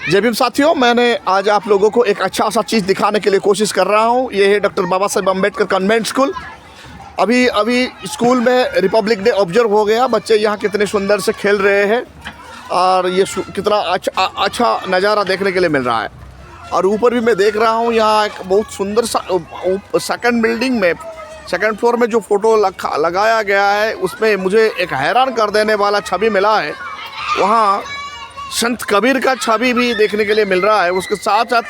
जय भीम साथियों, मैंने आज आप लोगों को एक अच्छा सा चीज़ दिखाने के लिए कोशिश कर रहा हूँ। ये है doctor Baba Saheb Ambedkar convent school. अभी स्कूल में रिपब्लिक डे ऑब्जर्व हो गया। बच्चे यहाँ कितने सुंदर से खेल रहे हैं और ये कितना अच्छा नज़ारा देखने के लिए मिल रहा है। और ऊपर भी मैं देख रहा हूँ, यहाँ एक बहुत सुंदर सा सेकंड बिल्डिंग में, सेकंड फ्लोर में जो फ़ोटो लगाया गया है, उसमें मुझे एक हैरान कर देने वाला छवि मिला है। वहाँ संत कबीर का छवि भी देखने के लिए मिल रहा है। उसके साथ साथ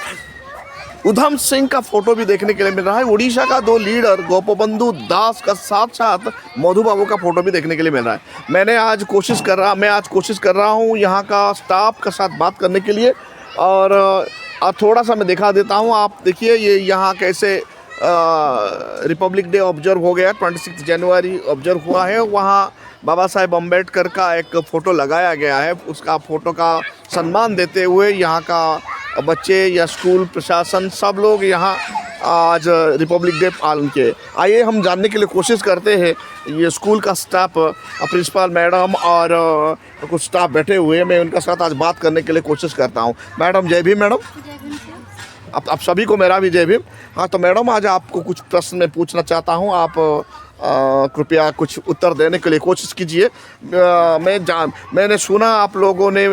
उधम सिंह का फोटो भी देखने के लिए मिल रहा है। उड़ीसा का 2 लीडर गोपबंधु दास का साथ साथ मधु बाबू का फोटो भी देखने के लिए मिल रहा है। मैं आज कोशिश कर रहा हूँ यहाँ का स्टाफ के साथ बात करने के लिए, और थोड़ा सा मैं दिखा देता हूँ। आप देखिए ये यहाँ कैसे रिपब्लिक डे ऑब्जर्व हो गया, 26 जनवरी ऑब्जर्व हुआ है। वहाँ बाबा साहेब अम्बेडकर का एक फ़ोटो लगाया गया है। उसका फ़ोटो का सम्मान देते हुए यहाँ का बच्चे या स्कूल प्रशासन सब लोग यहाँ आज रिपब्लिक डे पालन किए। आइए हम जानने के लिए कोशिश करते हैं। ये स्कूल का स्टाफ, प्रिंसिपल मैडम और कुछ स्टाफ बैठे हुए हैं। मैं उनके साथ आज बात करने के लिए कोशिश करता हूँ। मैडम जय भीम। मैडम आप सभी को मेरा भी जय भीम। हाँ, तो मैडम आज आपको कुछ प्रश्न मैं पूछना चाहता हूँ। आप कृपया कुछ उत्तर देने के लिए कोशिश कीजिए। मैंने सुना आप लोगों ने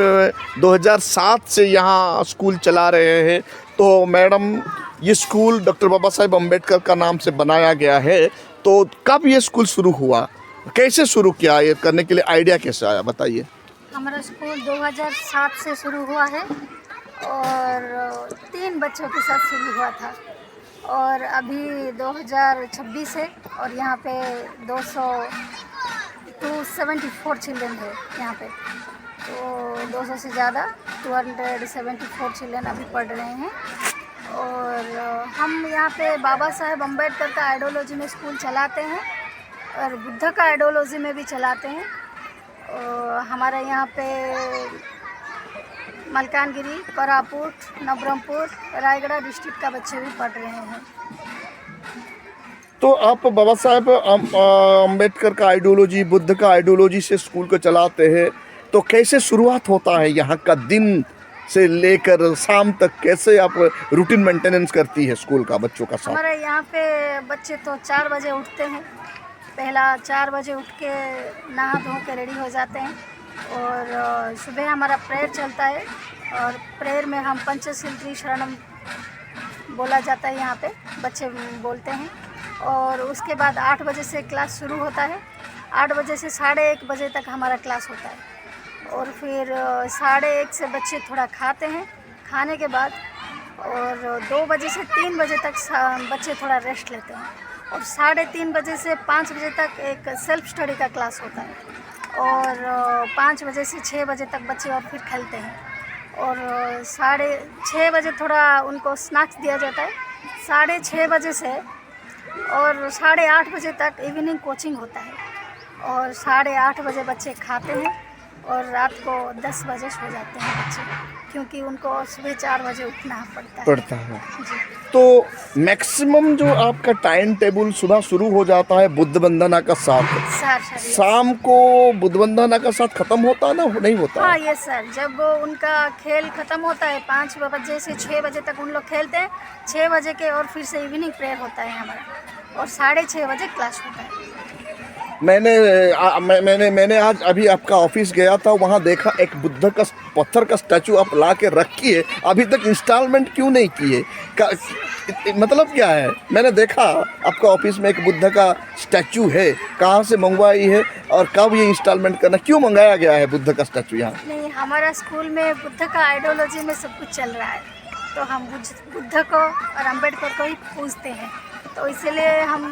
2007 से यहाँ स्कूल चला रहे हैं। तो मैडम ये स्कूल डॉक्टर बाबा साहेब अम्बेडकर का नाम से बनाया गया है, तो कब ये स्कूल शुरू हुआ, कैसे शुरू किया, ये करने के लिए आइडिया कैसे आया, बताइए। हमारा स्कूल 2007 से शुरू हुआ है और 3 बच्चों के साथ शुरू हुआ था, और अभी 2026 है और यहाँ पे 274 चिल्ड्रन है यहाँ पे। तो 200 से ज़्यादा 274 चिल्ड्रन अभी पढ़ रहे हैं। और हम यहाँ पे बाबा साहेब अम्बेडकर का आइडियोलॉजी में स्कूल चलाते हैं और बुद्ध का आइडियोलॉजी में भी चलाते हैं। और हमारे यहाँ पे मलकानगिरी, कोरापुट, नवरंगपुर, रायगढ़ डिस्ट्रिक्ट का बच्चे भी पढ़ रहे हैं। तो आप बाबा साहेब अम्बेडकर का आइडियोलॉजी, बुद्ध का आइडियोलॉजी से स्कूल को चलाते हैं, तो कैसे शुरुआत होता है यहाँ का, दिन से लेकर शाम तक कैसे आप रूटीन मेंटेनेंस करती है स्कूल का बच्चों का साथ? हमारे यहाँ पे बच्चे तो 4 बजे उठते हैं। पहला 4 बजे उठ के नहा धो के रेडी हो जाते हैं और सुबह हमारा प्रेयर चलता है। और प्रेयर में हम पंचशील शरणम बोला जाता है, यहाँ पे बच्चे बोलते हैं। और उसके बाद 8 बजे से क्लास शुरू होता है। 8 बजे से 1:30 बजे तक हमारा क्लास होता है। और फिर 1:30 से बच्चे थोड़ा खाते हैं। खाने के बाद और 2 बजे से 3 बजे तक बच्चे थोड़ा रेस्ट लेते हैं। और 3:30 बजे से 5 बजे तक एक सेल्फ स्टडी का क्लास होता है। और 5 बजे से 6 बजे तक बच्चे और फिर खेलते हैं। और 6:30 बजे थोड़ा उनको स्नैक्स दिया जाता है। 6:30 बजे से और 8:30 बजे तक इवनिंग कोचिंग होता है। और 8:30 बजे बच्चे खाते हैं और रात को 10 बजे सो जाते हैं बच्चे, क्योंकि उनको सुबह 4 बजे उठना पड़ता है। जी। तो मैक्सिमम जो आपका टाइम टेबल सुबह शुरू हो जाता है बुद्ध वंदना का साथ, शाम को बुद्ध वंदना का साथ खत्म होता है ना, नहीं होता? हाँ ये सर, जब उनका खेल खत्म होता है 5 बजे से 6 बजे तक उन लोग खेलते हैं। 6 बजे के और फिर से इवनिंग प्रेयर होता है हमारा, और 6:30 बजे क्लास होता है। मैंने आज अभी आपका ऑफिस गया था, वहाँ देखा एक बुद्ध का पत्थर का स्टैचू आप ला के रखी है। अभी तक इंस्टॉलमेंट क्यों नहीं की है, मतलब क्या है? मैंने देखा आपका ऑफिस में एक बुद्ध का स्टैचू है, कहाँ से मंगवाई है और कब ये इंस्टॉलमेंट करना, क्यों मंगाया गया है बुद्ध का स्टैचू यहाँ? नहीं, हमारा स्कूल में बुद्ध का आइडियोलॉजी में सब कुछ चल रहा है, तो हम बुद्ध को और अम्बेडकर को ही पूजते हैं। तो इसीलिए हम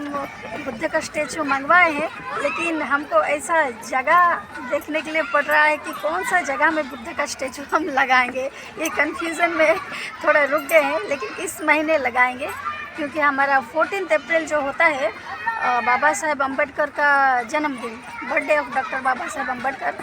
बुद्ध का स्टैचू मंगवाए हैं। लेकिन हमको ऐसा जगह देखने के लिए पड़ रहा है कि कौन सा जगह में बुद्ध का स्टैचू हम लगाएंगे, ये कन्फ्यूज़न में थोड़ा रुक गए हैं। लेकिन इस महीने लगाएंगे, क्योंकि हमारा 14 अप्रैल जो होता है बाबा साहेब अम्बेडकर का जन्मदिन, birthday of doctor Baba Saheb Ambedkar,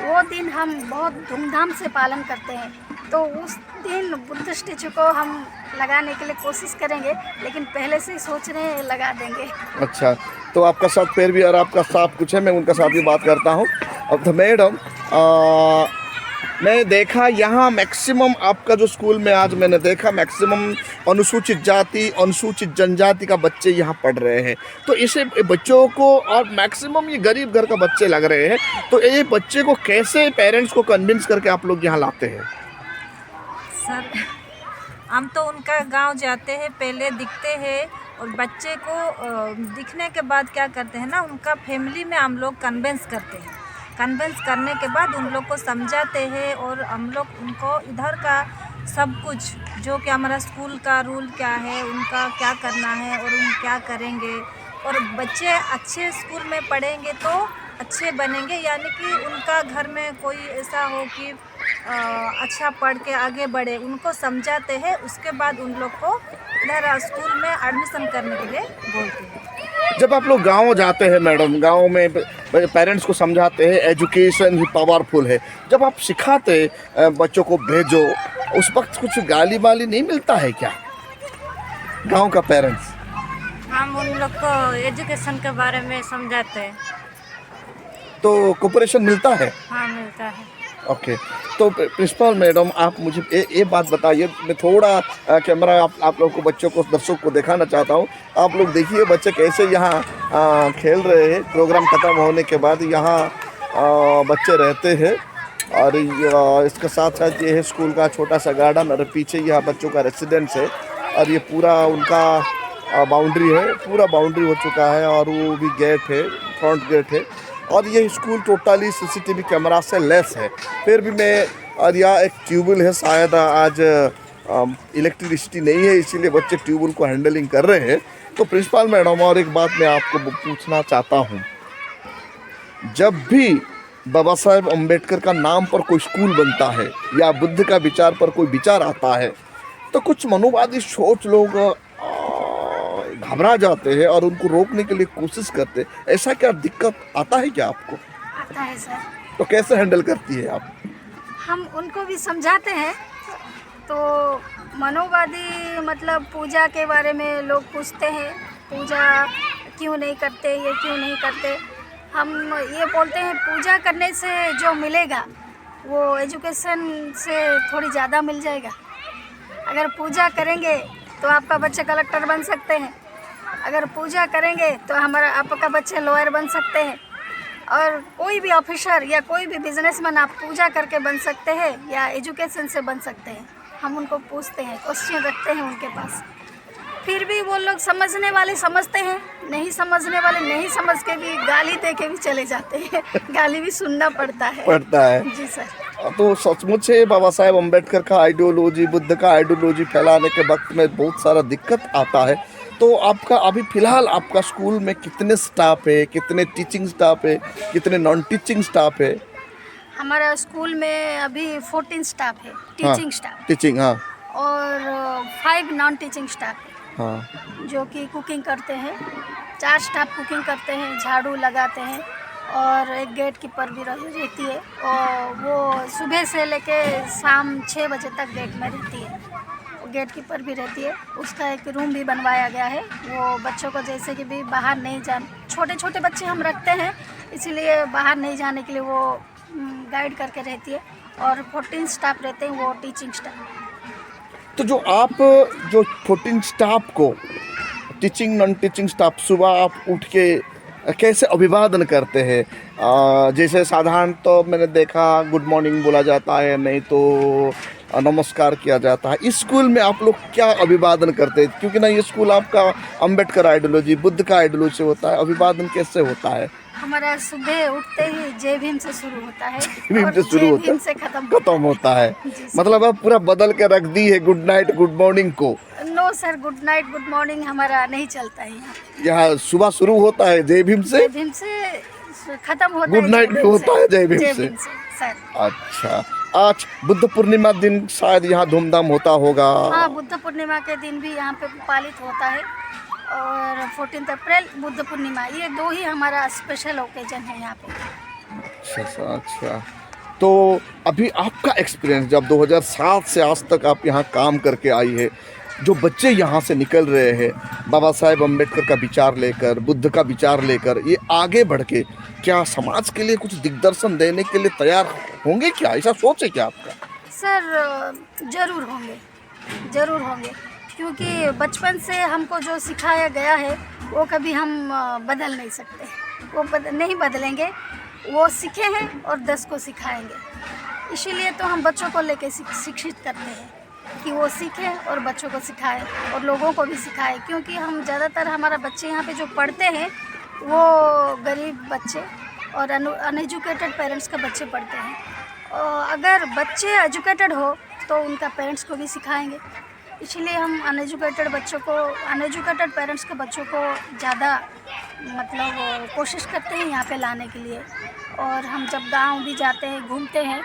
वो दिन हम बहुत धूमधाम से पालन करते हैं। तो उस दिन बुद्ध स्टैचू को हम लगाने के लिए कोशिश करेंगे, लेकिन पहले से ही सोच रहे हैं लगा देंगे। अच्छा, तो आपका साथ पैर भी और आपका साथ कुछ है, मैं उनका साथ भी बात करता हूँ। अब तो मैडम मैं देखा यहाँ मैक्सिमम आपका जो स्कूल में आज मैंने देखा मैक्सिमम अनुसूचित जाति अनुसूचित जनजाति का बच्चे यहाँ पढ़ रहे हैं। तो इसे बच्चों को और मैक्सिमम ये गरीब घर का बच्चे लग रहे हैं। तो ये बच्चे को कैसे पेरेंट्स को कन्विंस करके आप लोग यहाँ लाते हैं? सर हम तो उनका गांव जाते हैं, पहले दिखते हैं और बच्चे को दिखने के बाद क्या करते हैं ना, उनका फैमिली में हम लोग कन्विंस करते हैं। कन्विंस करने के बाद उन लोग को समझाते हैं और हम लोग उनको इधर का सब कुछ जो कि हमारा स्कूल का रूल क्या है, उनका क्या करना है और उन क्या करेंगे, और बच्चे अच्छे स्कूल में पढ़ेंगे तो अच्छे बनेंगे। यानी कि उनका घर में कोई ऐसा हो कि अच्छा पढ़ के आगे बढ़े, उनको समझाते हैं। उसके बाद उन लोग को इधर स्कूल में एडमिशन करने के लिए बोलते हैं। जब आप लोग गांव जाते हैं मैडम, गांव में पेरेंट्स को समझाते हैं एजुकेशन ही पावरफुल है, जब आप सिखाते बच्चों को भेजो, उस वक्त कुछ गाली वाली नहीं मिलता है क्या गांव का पेरेंट्स? हम उन लोग को एजुकेशन के बारे में समझाते हैं। तो कोऑपरेशन मिलता है? हाँ, मिलता है। ओके। तो प्रिंसिपल मैडम आप मुझे ये बात बताइए, मैं थोड़ा कैमरा आप लोग को बच्चों को दर्शकों को दिखाना चाहता हूँ। आप लोग देखिए बच्चे कैसे यहाँ खेल रहे हैं। प्रोग्राम ख़त्म होने के बाद यहाँ बच्चे रहते हैं और इसके साथ साथ ये है स्कूल का छोटा सा गार्डन और पीछे यहाँ बच्चों का रेसिडेंस है और ये पूरा उनका बाउंड्री है, पूरा बाउंड्री हो चुका है और वो भी गेट है, फ्रंट गेट है और ये स्कूल टोटली सीसीटीवी कैमरा से लेस है। फिर भी मैं, और यहाँ एक ट्यूबवेल है, शायद आज इलेक्ट्रिसिटी नहीं है इसीलिए बच्चे ट्यूबवेल को हैंडलिंग कर रहे हैं। तो प्रिंसिपल मैडम और एक बात मैं आपको पूछना चाहता हूँ, जब भी बाबा साहेब अम्बेडकर का नाम पर कोई स्कूल बनता है या बुद्ध का विचार पर कोई विचार आता है तो कुछ मनोवादी सोच लोग घबरा जाते हैं और उनको रोकने के लिए कोशिश करते हैं। ऐसा क्या दिक्कत आता है क्या आपको? आता है सर। तो कैसे हैंडल करती है आप? हम उनको भी समझाते हैं। तो मनोवादी मतलब पूजा के बारे में लोग पूछते हैं, पूजा क्यों नहीं करते, ये क्यों नहीं करते। हम ये बोलते हैं पूजा करने से जो मिलेगा वो एजुकेशन से थोड़ी ज़्यादा मिल जाएगा। अगर पूजा करेंगे तो आपका बच्चा कलेक्टर बन सकते हैं, अगर पूजा करेंगे तो आपका बच्चे लॉयर बन सकते हैं, और कोई भी ऑफिसर या कोई भी बिजनेसमैन आप पूजा करके बन सकते हैं या एजुकेशन से बन सकते हैं। हम उनको पूछते हैं, क्वेश्चन रखते हैं उनके पास, फिर भी वो लोग समझने वाले समझते हैं, नहीं समझने वाले नहीं समझ के भी गाली दे के भी चले जाते हैं। गाली भी सुनना पड़ता है। जी सर। तो सचमुच से बाबा साहेब अम्बेडकर का आइडियोलॉजी, बुद्ध का आइडियोलॉजी फैलाने के वक्त में बहुत सारा दिक्कत आता है। तो आपका अभी फ़िलहाल आपका स्कूल में कितने स्टाफ है, कितने टीचिंग स्टाफ है, कितने नॉन टीचिंग स्टाफ है? हमारा स्कूल में अभी 14 स्टाफ है, टीचिंग स्टाफ। टीचिंग, हाँ। और 5 नॉन टीचिंग स्टाफ है, हाँ, जो कि कुकिंग करते हैं। 4 स्टाफ कुकिंग करते हैं, झाड़ू लगाते हैं, और एक गेट कीपर भी रहती है और वो सुबह से लेके शाम 6 बजे तक गेट में रहती है। गेट कीपर भी रहती है। उसका एक रूम भी बनवाया गया है, वो बच्चों को जैसे कि भी बाहर नहीं छोटे छोटे बच्चे हम रखते हैं इसीलिए बाहर नहीं जाने के लिए वो गाइड करके रहती है। और 14 स्टाफ रहते हैं, वो टीचिंग स्टाफ। तो जो 14 स्टाफ को टीचिंग नॉन टीचिंग स्टाफ सुबह आप उठ के कैसे अभिवादन करते हैं? जैसे साधारण तो मैंने देखा गुड मॉर्निंग बोला जाता है, नहीं तो नमस्कार किया जाता है। इस स्कूल में आप लोग क्या अभिवादन करते हैं? क्योंकि ना ये स्कूल आपका अम्बेडकर आइडियोलॉजी, बुद्ध का आइडियोलॉजी से होता है, अभिवादन कैसे होता है? हमारा सुबह उठते ही जय भीम से शुरू होता है, जय भीम से शुरू होता है, से खत्म होता है। मतलब आप पूरा बदल के रख दी है गुड नाइट गुड मॉर्निंग को? No sir, good night good morning हमारा नहीं चलता है यहाँ सुबह शुरू होता है जय भीम से खत्म होता है, गुड नाइट भी होता है जय भीम से सर। अच्छा, आज बुद्ध पूर्णिमा दिन शायद यहाँ धूमधाम होता होगा? हाँ, बुद्ध पूर्णिमा के दिन भी यहाँ पे पालित होता है, और 14 अप्रैल बुद्ध पूर्णिमा, ये 2 ही हमारा स्पेशल ओकेजन है यहाँ पे। अच्छा। तो अभी आपका एक्सपीरियंस, जब 2007 से आज तक आप यहाँ काम करके आई है, जो बच्चे यहाँ से निकल रहे हैं बाबा साहेब अम्बेडकर का विचार लेकर, बुद्ध का विचार लेकर, ये आगे बढ़ के क्या समाज के लिए कुछ दिग्दर्शन देने के लिए तैयार होंगे क्या? ऐसा सोच है क्या आपका? सर ज़रूर होंगे, ज़रूर होंगे, क्योंकि बचपन से हमको जो सिखाया गया है वो कभी हम बदल नहीं सकते, वो नहीं बदलेंगे। वो सीखे हैं और 10 को सिखाएंगे, इसीलिए तो हम बच्चों को लेके शिक्षित करते हैं कि वो सीखें और बच्चों को सिखाएं और लोगों को भी सिखाएं, क्योंकि हम ज़्यादातर हमारा बच्चे यहाँ पे जो पढ़ते हैं वो गरीब बच्चे और अनएजुकेटेड पेरेंट्स के बच्चे पढ़ते हैं। और अगर बच्चे एजुकेटेड हो तो उनका पेरेंट्स को भी सिखाएंगे, इसलिए हम अनएजुकेटेड पेरेंट्स के बच्चों को ज़्यादा मतलब कोशिश करते हैं यहाँ पे लाने के लिए। और हम जब गांव भी जाते हैं, घूमते हैं,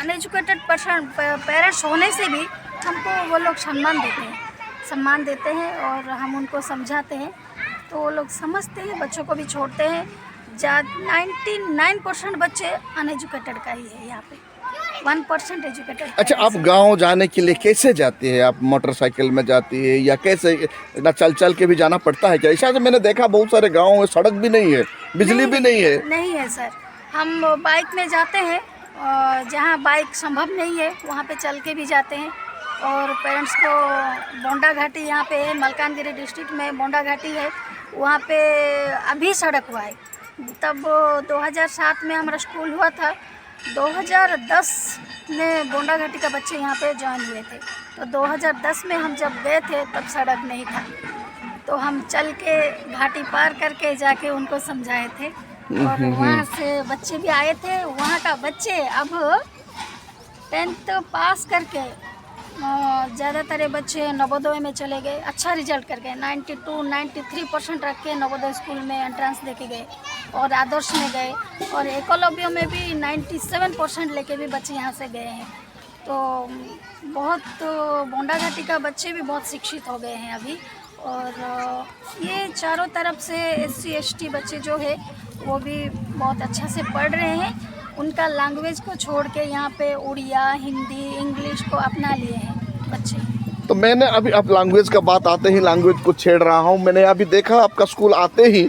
अनएजुकेटेड पेरेंट्स होने से भी हमको वो लोग सम्मान देते हैं और हम उनको समझाते हैं तो वो लोग समझते हैं, बच्चों को भी छोड़ते हैं। 99% बच्चे अनएजुकेटेड का ही है यहाँ पे, 1% एजुकेटेड। अच्छा, आप गांव जाने के लिए कैसे जाती है? आप मोटरसाइकिल में जाती है या कैसे, ना चल के भी जाना पड़ता है क्या? ऐसा तो मैंने देखा बहुत सारे गाँव में सड़क भी नहीं है, बिजली भी नहीं है। नहीं है सर, हम बाइक में जाते हैं, जहाँ बाइक संभव नहीं है वहाँ पे चल के भी जाते हैं। और पेरेंट्स को बोंडा घाटी यहाँ पे है, मलकानगिरी डिस्ट्रिक्ट में बोंडा घाटी है, वहाँ पे अभी सड़क हुआ है। तब 2007 में हमारा स्कूल हुआ था, 2010 में बोंडा घाटी का बच्चे यहाँ पे ज्वाइन हुए थे, तो 2010 में हम जब गए थे तब सड़क नहीं था, तो हम चल के घाटी पार करके जाके उनको समझाए थे। और वहाँ से बच्चे भी आए थे, वहाँ का बच्चे अब 10th पास करके ज़्यादातर बच्चे नवोदय में चले गए, अच्छा रिजल्ट करके 92-93% रख के नवोदय स्कूल में एंट्रेंस देके गए और आदर्श में गए, और एकलव्य में भी 97% लेके भी बच्चे यहाँ से गए हैं। तो बहुत बोंडा घाटी का बच्चे भी बहुत शिक्षित हो गए हैं अभी। और ये चारों तरफ से SC ST बच्चे जो है वो भी बहुत अच्छा से पढ़ रहे हैं, उनका लैंग्वेज को छोड़ के यहाँ पे उड़िया, हिंदी, इंग्लिश को अपना लिए हैं बच्चे। तो मैंने अभी, आप लैंग्वेज का बात आते ही लैंग्वेज को छेड़ रहा हूँ, मैंने अभी देखा आपका स्कूल आते ही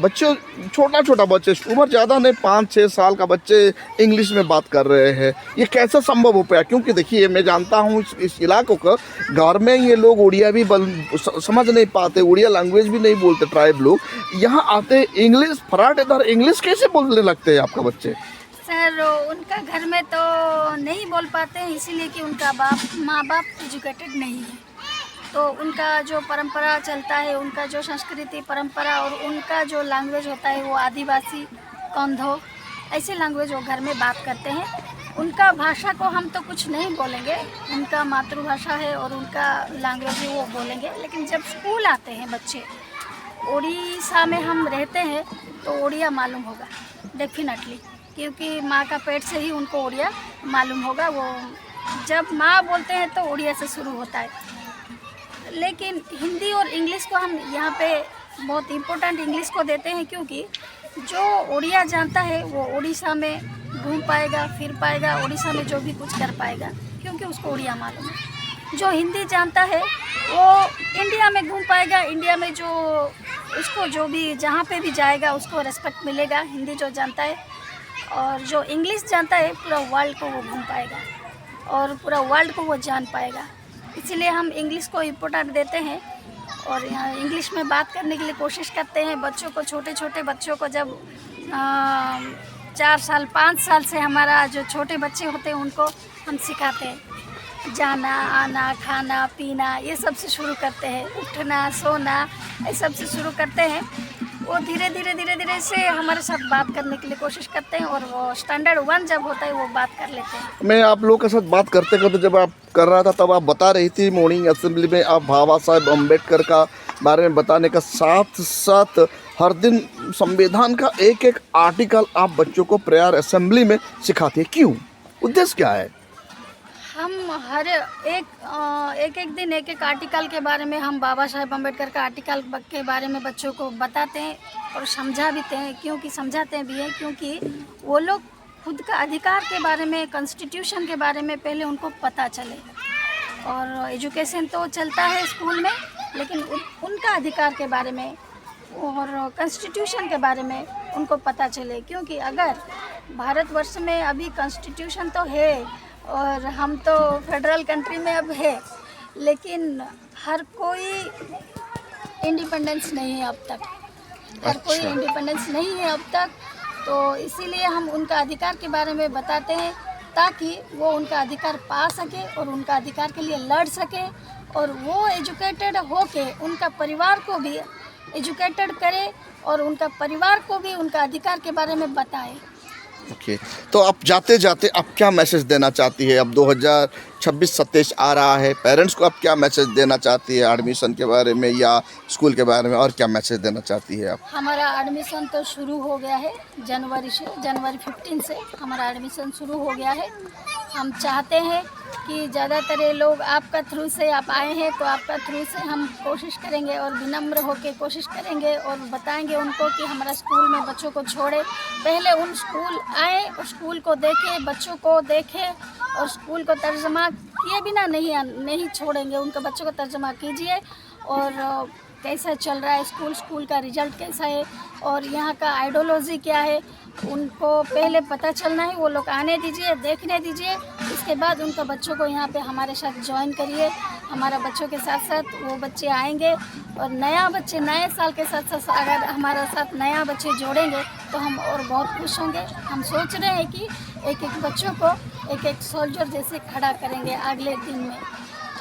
बच्चे, छोटा बच्चे, उम्र ज़्यादा नहीं, 5-6 साल का बच्चे इंग्लिश में बात कर रहे हैं। ये कैसे संभव हो पाया? क्योंकि देखिए, मैं जानता हूँ इस इलाकों का, घर में ये लोग उड़िया भी समझ नहीं पाते, उड़िया लैंग्वेज भी नहीं बोलते ट्राइब लोग, यहाँ आते इंग्लिश फराटेदार इंग्लिश कैसे बोलने लगते हैं आपका बच्चे? सर उनका घर में तो नहीं बोल पाते हैं, इसीलिए कि उनका माँ बाप एजुकेटेड नहीं है, तो उनका जो परंपरा चलता है, उनका जो संस्कृति परंपरा और उनका जो लैंग्वेज होता है वो आदिवासी, कंधो, ऐसे लैंग्वेज वो घर में बात करते हैं। उनका भाषा को हम तो कुछ नहीं बोलेंगे, उनका मातृभाषा है और उनका लैंग्वेज ही वो बोलेंगे। लेकिन जब स्कूल आते हैं बच्चे, उड़ीसा में हम रहते हैं तो उड़िया मालूम होगा डेफिनेटली, क्योंकि माँ का पेट से ही उनको उड़िया मालूम होगा। वो जब माँ बोलते हैं तो उड़िया से शुरू होता है। लेकिन हिंदी और इंग्लिश को हम यहाँ पे बहुत इम्पोर्टेंट इंग्लिश को देते हैं, क्योंकि जो उड़िया जानता है वो उड़ीसा में घूम पाएगा, फिर पाएगा, उड़ीसा में जो भी कुछ कर पाएगा, क्योंकि उसको उड़िया मालूम है। जो हिंदी जानता है वो इंडिया में घूम पाएगा, इंडिया में जो उसको जो भी जहाँ पे भी जाएगा उसको रेस्पेक्ट मिलेगा, हिंदी जो जानता है। और जो इंग्लिश जानता है पूरा वर्ल्ड को वो घूम पाएगा और पूरा वर्ल्ड को वो जान पाएगा। इसीलिए हम इंग्लिश को इम्पोर्टेंट देते हैं और यहाँ इंग्लिश में बात करने के लिए कोशिश करते हैं। बच्चों को, छोटे बच्चों को जब 4 साल 5 साल से हमारा जो छोटे बच्चे होते हैं उनको हम सिखाते हैं, जाना आना, खाना पीना, ये सब से शुरू करते हैं, उठना सोना, ये सब से शुरू करते हैं। वो धीरे धीरे से हमारे साथ बात करने के लिए कोशिश करते हैं और वो स्टैंडर्ड 1 जब होता है वो बात कर लेते हैं। मैं आप लोगों के साथ बात करते जब आप कर रहा था तब आप बता रही थी मॉर्निंग असेंबली में, आप बाबा साहेब अम्बेडकर का बारे में बताने का साथ साथ हर दिन संविधान का एक आर्टिकल आप बच्चों को प्रेयर असेंबली में सिखाते हैं। क्यों? उद्देश्य क्या है? हम हर एक दिन एक आर्टिकल के बारे में, हम बाबा साहेब अम्बेडकर का आर्टिकल के बारे में बच्चों को बताते हैं और समझा भी हैं, क्योंकि समझाते भी हैं, क्योंकि वो लोग खुद का अधिकार के बारे में, कॉन्स्टिट्यूशन के बारे में पहले उनको पता चले। और एजुकेशन तो चलता है स्कूल में, लेकिन उनका अधिकार के बारे में और कॉन्स्टिट्यूशन के बारे में उनको पता चले। क्योंकि अगर भारतवर्ष में अभी कॉन्स्टिट्यूशन तो है और हम तो फेडरल कंट्री में अब है, लेकिन हर कोई इंडिपेंडेंस नहीं है अब तक, हर कोई अच्छा। इंडिपेंडेंस नहीं है अब तक। तो इसीलिए हम उनका अधिकार के बारे में बताते हैं ताकि वो उनका अधिकार पा सके और उनका अधिकार के लिए लड़ सके, और वो एजुकेटेड होके उनका परिवार को भी एजुकेटेड करे और उनका परिवार को भी उनका अधिकार के बारे में बताए। ओके, तो आप जाते जाते आप क्या मैसेज देना चाहती है? अब 2026-27 आ रहा है, पेरेंट्स को आप क्या मैसेज देना चाहती है एडमिशन के बारे में या स्कूल के बारे में, और क्या मैसेज देना चाहती है आप? हमारा एडमिशन तो शुरू हो गया है जनवरी 15 से हमारा एडमिशन शुरू हो गया है। हम चाहते हैं कि ज़्यादातर ये लोग आपका थ्रू से आप आए हैं, तो आपका थ्रू से हम कोशिश करेंगे और विनम्र होकर कोशिश करेंगे और बताएंगे उनको कि हमारा स्कूल में बच्चों को छोड़े। पहले उन स्कूल आए और स्कूल को देखें, बच्चों को देखें और स्कूल को तर्जमा किए बिना नहीं छोड़ेंगे। उनके बच्चों को तर्जमा कीजिए और कैसा चल रहा है स्कूल, स्कूल का रिजल्ट कैसा है और यहाँ का आइडियोलॉजी क्या है, उनको पहले पता चलना है। वो लोग आने दीजिए, देखने दीजिए, इसके बाद उनका बच्चों को यहाँ पे हमारे साथ ज्वाइन करिए। हमारा बच्चों के साथ साथ वो बच्चे आएंगे और नए साल के साथ साथ अगर हमारे साथ नया बच्चे जोड़ेंगे तो हम और बहुत खुश होंगे। हम सोच रहे हैं कि एक एक बच्चों को एक सोल्जर जैसे खड़ा करेंगे अगले दिन में।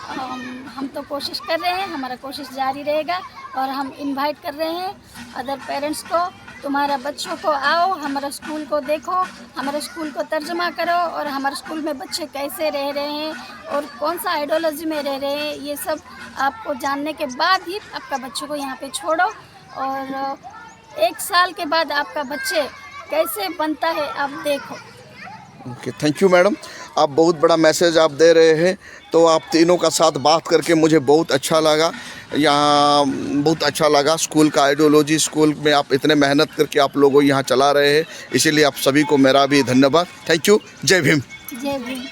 हम तो कोशिश कर रहे हैं, हमारा कोशिश जारी रहेगा और हम इनवाइट कर रहे हैं अदर पेरेंट्स को, तुम्हारा बच्चों को आओ, हमारा स्कूल को देखो, हमारे स्कूल को तर्जमा करो और हमारे स्कूल में बच्चे कैसे रह रहे हैं और कौन सा आइडियोलॉजी में रह रहे हैं, ये सब आपको जानने के बाद ही आपका बच्चों को यहाँ पे छोड़ो। और 1 साल के बाद आपका बच्चे कैसे बनता है आप देखो। ओके, थैंक यू मैडम, आप बहुत बड़ा मैसेज आप दे रहे हैं। तो आप तीनों का साथ बात करके मुझे बहुत अच्छा लगा, यहाँ बहुत अच्छा लगा। स्कूल का आइडियोलॉजी, स्कूल में आप इतने मेहनत करके आप लोगों यहाँ चला रहे हैं, इसीलिए आप सभी को मेरा भी धन्यवाद। Thank you. जय भीम। जय भीम।